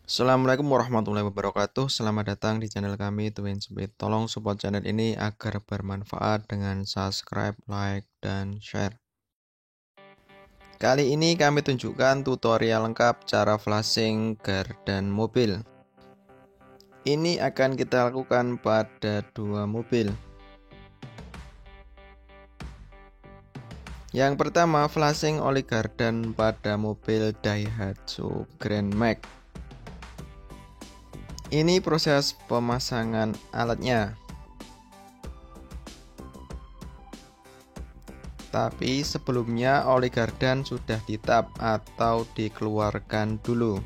Assalamualaikum warahmatullahi wabarakatuh. Selamat datang di channel kami Twin Speed. Tolong support channel ini agar bermanfaat dengan subscribe, like, dan share. Kali ini kami tunjukkan tutorial lengkap cara flashing gardan mobil. Ini akan kita lakukan pada dua mobil. Yang pertama, flashing oli gardan pada mobil Daihatsu Grand Max. Ini proses pemasangan alatnya. Tapi sebelumnya oli gardan sudah ditap atau dikeluarkan dulu.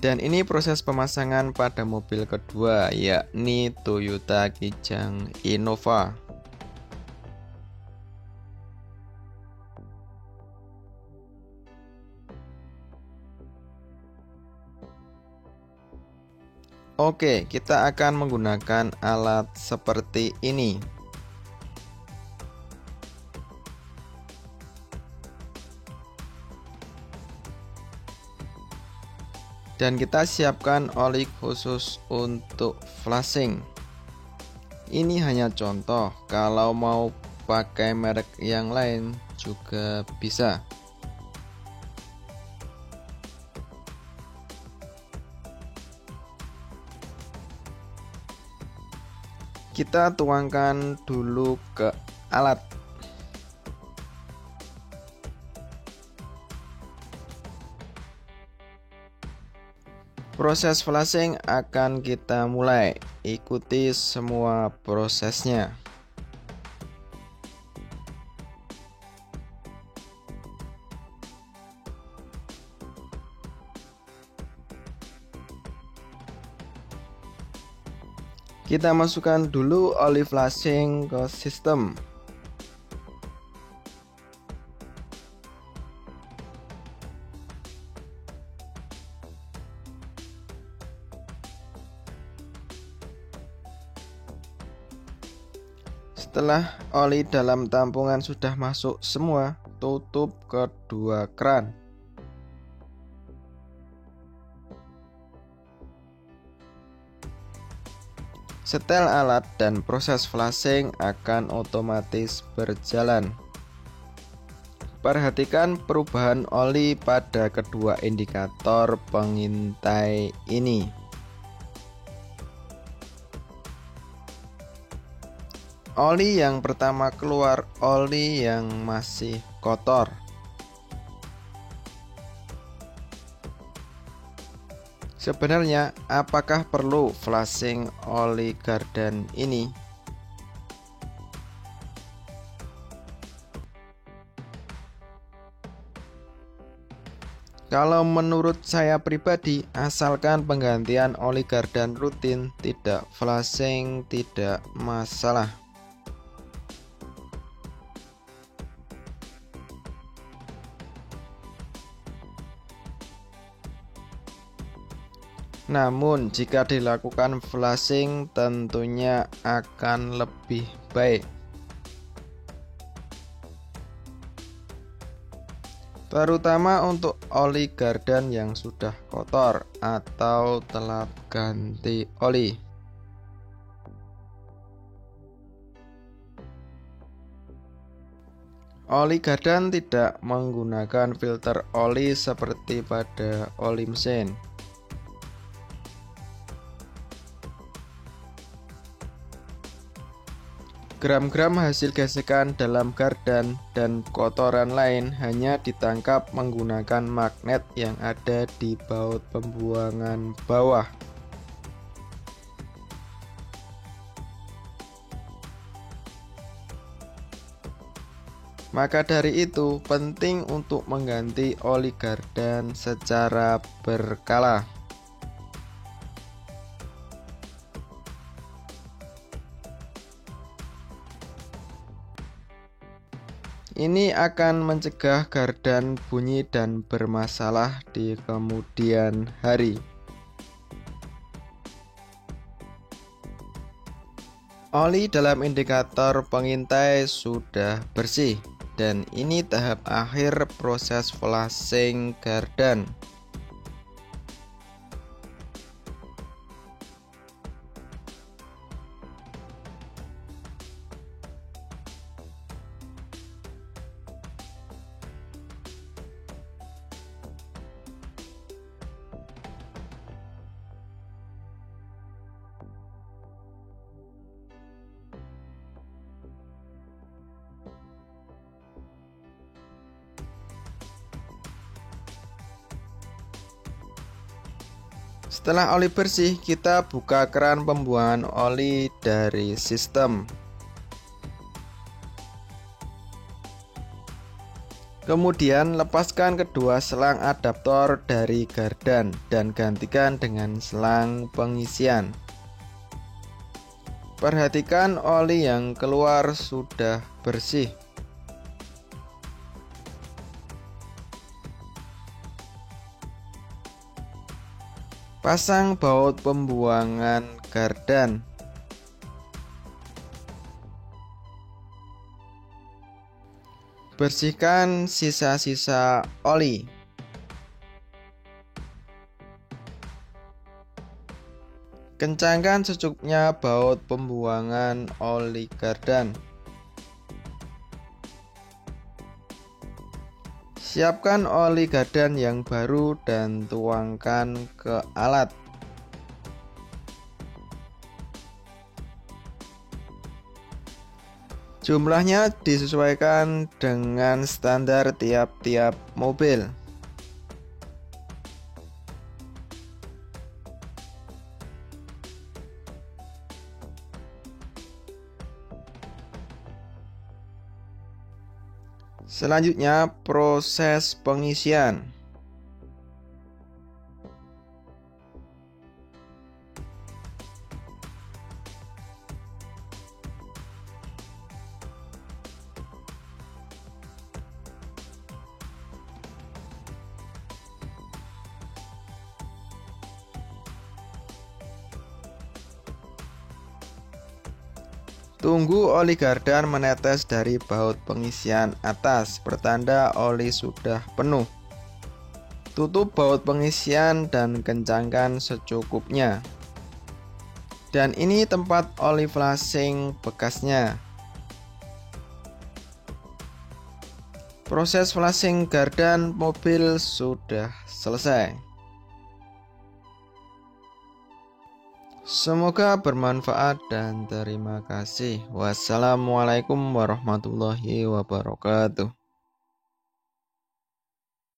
Dan ini proses pemasangan pada mobil kedua, yakni Toyota Kijang Innova. Oke, kita akan menggunakan alat seperti ini. Dan kita siapkan oli khusus untuk flashing. Ini hanya contoh, kalau mau pakai merek yang lain juga bisa. Kita tuangkan dulu ke alat. Proses flashing akan kita mulai. Ikuti semua prosesnya. Kita masukkan dulu oli flashing ke sistem. Setelah oli dalam tampungan sudah masuk semua, tutup kedua keran. Setel alat dan proses flashing akan otomatis berjalan. Perhatikan perubahan oli pada kedua indikator pengintai ini. Oli yang pertama keluar, oli yang masih kotor. Sebenarnya, apakah perlu flashing oli gardan ini? Kalau menurut saya pribadi, asalkan penggantian oli gardan rutin, tidak flashing, tidak masalah. Namun jika dilakukan flashing tentunya akan lebih baik. Terutama untuk oli gardan yang sudah kotor atau telat ganti oli. Oli gardan tidak menggunakan filter oli seperti pada oli mesin. Gram-gram hasil gesekan dalam gardan dan kotoran lain hanya ditangkap menggunakan magnet yang ada di baut pembuangan bawah. Maka dari itu, penting untuk mengganti oli gardan secara berkala. Ini akan mencegah gardan bunyi dan bermasalah di kemudian hari. Oli dalam indikator pengintai sudah bersih dan ini tahap akhir proses flashing gardan. Setelah oli bersih, kita buka keran pembuangan oli dari sistem. Kemudian lepaskan kedua selang adaptor dari gardan dan gantikan dengan selang pengisian. Perhatikan oli yang keluar sudah bersih. Pasang baut pembuangan gardan. Bersihkan sisa-sisa oli. Kencangkan secukupnya baut pembuangan oli gardan. Siapkan oli gardan yang baru dan tuangkan ke alat. Jumlahnya disesuaikan dengan standar tiap-tiap mobil. Selanjutnya proses pengisian. Tunggu oli gardan menetes dari baut pengisian atas, pertanda oli sudah penuh. Tutup baut pengisian dan kencangkan secukupnya. Dan ini tempat oli flashing bekasnya. Proses flashing gardan mobil sudah selesai. Semoga bermanfaat dan terima kasih. Wassalamualaikum warahmatullahi wabarakatuh.